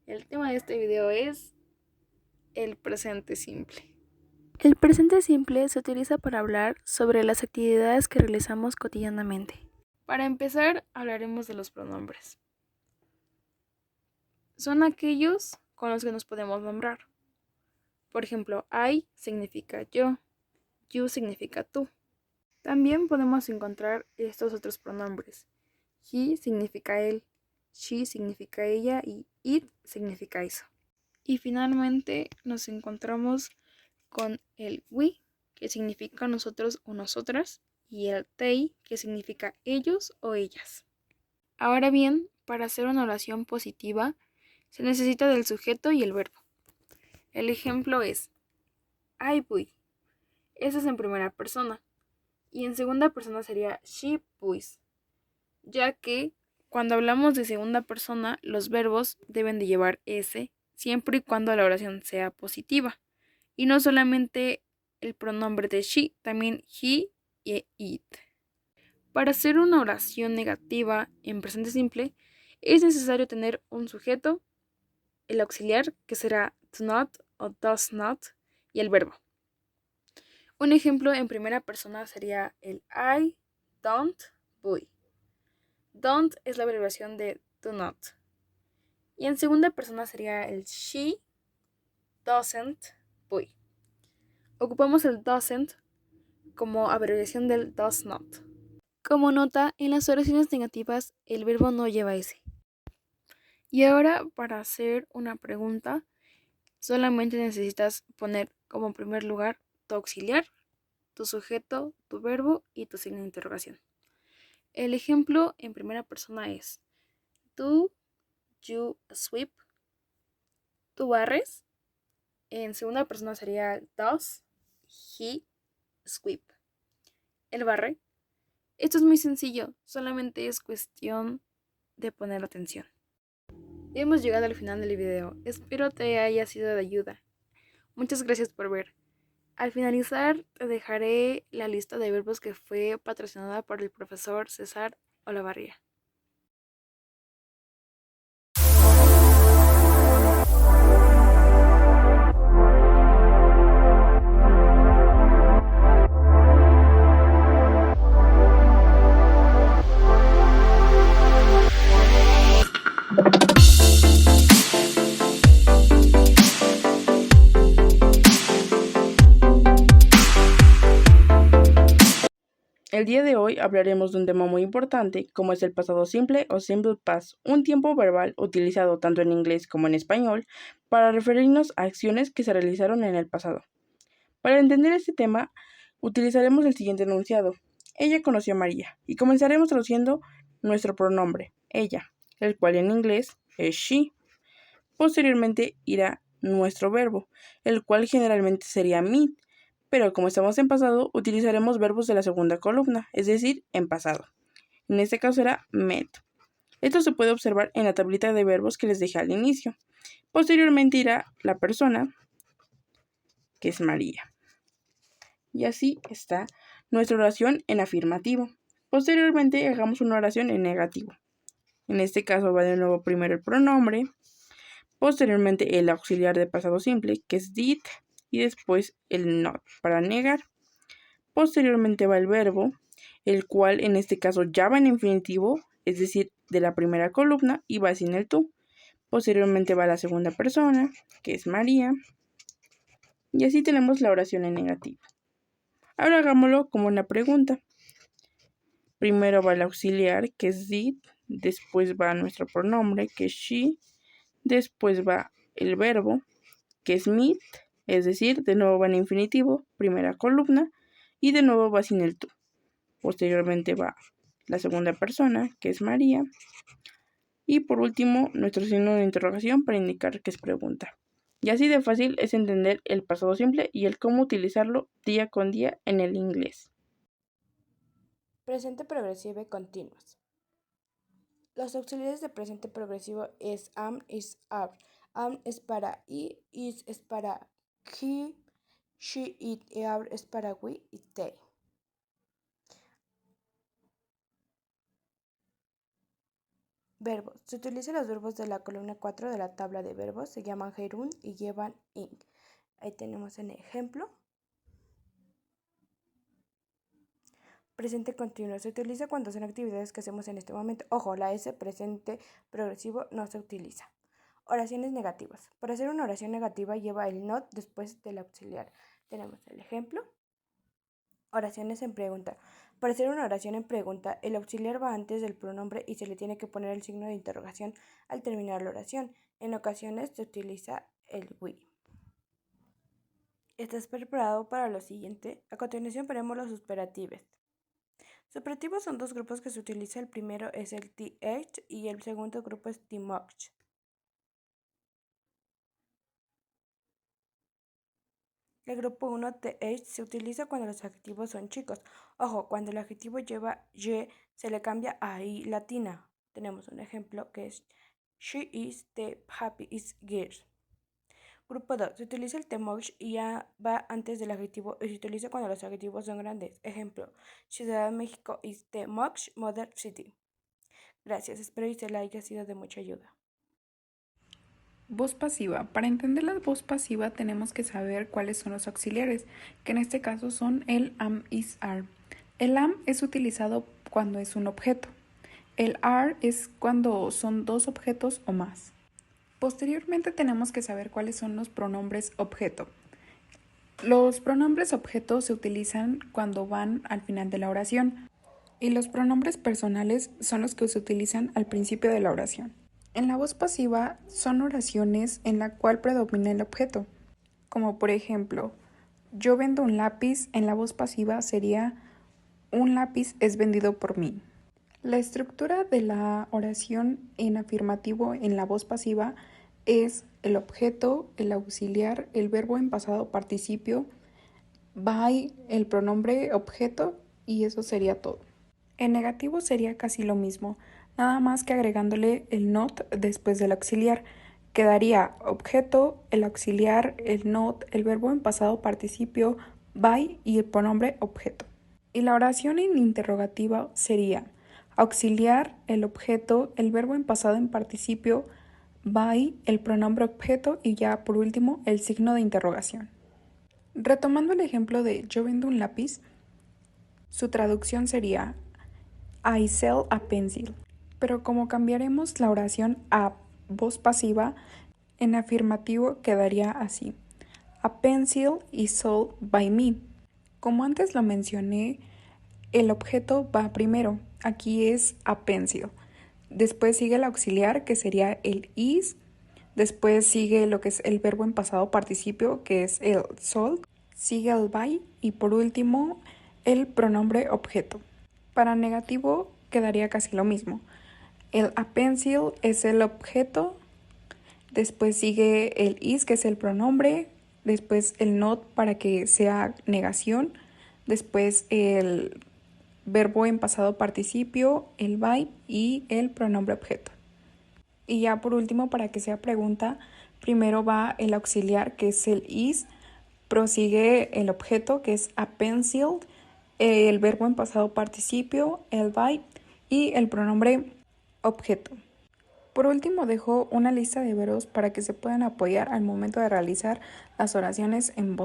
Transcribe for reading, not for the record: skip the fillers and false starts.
El tema de este video es el presente simple. El presente simple se utiliza para hablar sobre las actividades que realizamos cotidianamente. Para empezar, hablaremos de los pronombres. Son aquellos con los que nos podemos nombrar. Por ejemplo, I significa yo, you significa tú. También podemos encontrar estos otros pronombres. He significa él, she significa ella y it significa eso. Y finalmente nos encontramos con el we, que significa nosotros o nosotras, y el they, que significa ellos o ellas. Ahora bien, para hacer una oración positiva, se necesita del sujeto y el verbo. El ejemplo es I buy. Eso es en primera persona. Y en segunda persona sería she buys, ya que cuando hablamos de segunda persona, los verbos deben de llevar S siempre y cuando la oración sea positiva. Y no solamente el pronombre de she, también he y it. Para hacer una oración negativa en presente simple, es necesario tener un sujeto, el auxiliar, que será do not o does not, y el verbo. Un ejemplo en primera persona sería el I don't buy. Don't es la abreviación de do not. Y en segunda persona sería el she doesn't buy. Ocupamos el doesn't como abreviación del does not. Como nota, en las oraciones negativas el verbo no lleva S. Y ahora, para hacer una pregunta, solamente necesitas poner como primer lugar tu auxiliar, tu sujeto, tu verbo y tu signo de interrogación. El ejemplo en primera persona es do you sweep? ¿Tú barres? En segunda persona sería does he sweep? ¿Él barre? Esto es muy sencillo, solamente es cuestión de poner atención. Hemos llegado al final del video, espero te haya sido de ayuda. Muchas gracias por ver. Al finalizar te dejaré la lista de verbos que fue patrocinada por el profesor César Olavarría. El día de hoy hablaremos de un tema muy importante como es el pasado simple o simple past, un tiempo verbal utilizado tanto en inglés como en español para referirnos a acciones que se realizaron en el pasado. Para entender este tema, utilizaremos el siguiente enunciado. Ella conoció a María y comenzaremos traduciendo nuestro pronombre, ella, el cual en inglés es she. Posteriormente irá nuestro verbo, el cual generalmente sería meet, pero como estamos en pasado, utilizaremos verbos de la segunda columna, es decir, en pasado. En este caso será met. Esto se puede observar en la tablita de verbos que les dejé al inicio. Posteriormente irá la persona, que es María. Y así está nuestra oración en afirmativo. Posteriormente hagamos una oración en negativo. En este caso va de nuevo primero el pronombre, posteriormente el auxiliar de pasado simple, que es did, y después el not para negar. Posteriormente va el verbo, el cual en este caso ya va en infinitivo, es decir, de la primera columna y va sin el tú. Posteriormente va la segunda persona, que es María. Y así tenemos la oración en negativo. Ahora hagámoslo como una pregunta. Primero va el auxiliar, que es did, después va nuestro pronombre, que es she, después va el verbo, que es meet, es decir, de nuevo va en infinitivo, primera columna, y de nuevo va sin el tú. Posteriormente va la segunda persona, que es María, y por último nuestro signo de interrogación para indicar que es pregunta. Y así de fácil es entender el pasado simple y el cómo utilizarlo día con día en el inglés. Presente progresivo continuous. Los auxiliares de presente progresivo es am, is, are. Am es para I, is es para he, she, it, y are es para we y they. Verbos. Se utilizan los verbos de la columna 4 de la tabla de verbos. Se llaman gerund y llevan ing. Ahí tenemos un ejemplo. Presente continuo. Se utiliza cuando son actividades que hacemos en este momento. Ojo, la S presente progresivo no se utiliza. Oraciones negativas. Para hacer una oración negativa lleva el not después del auxiliar. Tenemos el ejemplo. Oraciones en pregunta. Para hacer una oración en pregunta, el auxiliar va antes del pronombre y se le tiene que poner el signo de interrogación al terminar la oración. En ocasiones se utiliza el we. ¿Estás preparado para lo siguiente? A continuación veremos los superlativos. Superlativos son dos grupos que se utiliza. El primero es el th y el segundo grupo es tmuch. El grupo 1, th, se utiliza cuando los adjetivos son chicos. Ojo, cuando el adjetivo lleva y, se le cambia a i latina. Tenemos un ejemplo que es She is the happiest girl. Grupo 2. Se utiliza el tmuch y ya va antes del adjetivo y se utiliza cuando los adjetivos son grandes. Ejemplo, Ciudad de México is the most modern city. Gracias, espero que le haya sido de mucha ayuda. Voz pasiva. Para entender la voz pasiva tenemos que saber cuáles son los auxiliares, que en este caso son el am, is, are. El am es utilizado cuando es un objeto. El are es cuando son dos objetos o más. Posteriormente tenemos que saber cuáles son los pronombres objeto. Los pronombres objeto se utilizan cuando van al final de la oración y los pronombres personales son los que se utilizan al principio de la oración. En la voz pasiva son oraciones en la cual predomina el objeto, como por ejemplo, yo vendo un lápiz. En la voz pasiva sería un lápiz es vendido por mí. La estructura de la oración en afirmativo en la voz pasiva es el objeto, el auxiliar, el verbo en pasado participio, by, el pronombre objeto y eso sería todo. En negativo sería casi lo mismo, nada más que agregándole el not después del auxiliar. Quedaría objeto, el auxiliar, el not, el verbo en pasado participio, by y el pronombre objeto. Y la oración en interrogativa sería auxiliar, el objeto, el verbo en pasado en participio, by, el pronombre objeto y ya por último el signo de interrogación. Retomando el ejemplo de yo vendo un lápiz, su traducción sería I sell a pencil. Pero como cambiaremos la oración a voz pasiva, en afirmativo quedaría así. A pencil is sold by me. Como antes lo mencioné, el objeto va primero. Aquí es a pencil. Después sigue el auxiliar, que sería el is. Después sigue lo que es el verbo en pasado participio, que es el sold. Sigue el by y por último el pronombre objeto. Para negativo quedaría casi lo mismo. El a pencil es el objeto, después sigue el is, que es el pronombre, después el not para que sea negación, después el verbo en pasado participio, el by y el pronombre objeto. Y ya por último, para que sea pregunta, primero va el auxiliar, que es el is, prosigue el objeto, que es a pencil, el verbo en pasado participio, el by y el pronombre objeto. Por último, dejo una lista de verbos para que se puedan apoyar al momento de realizar las oraciones en voz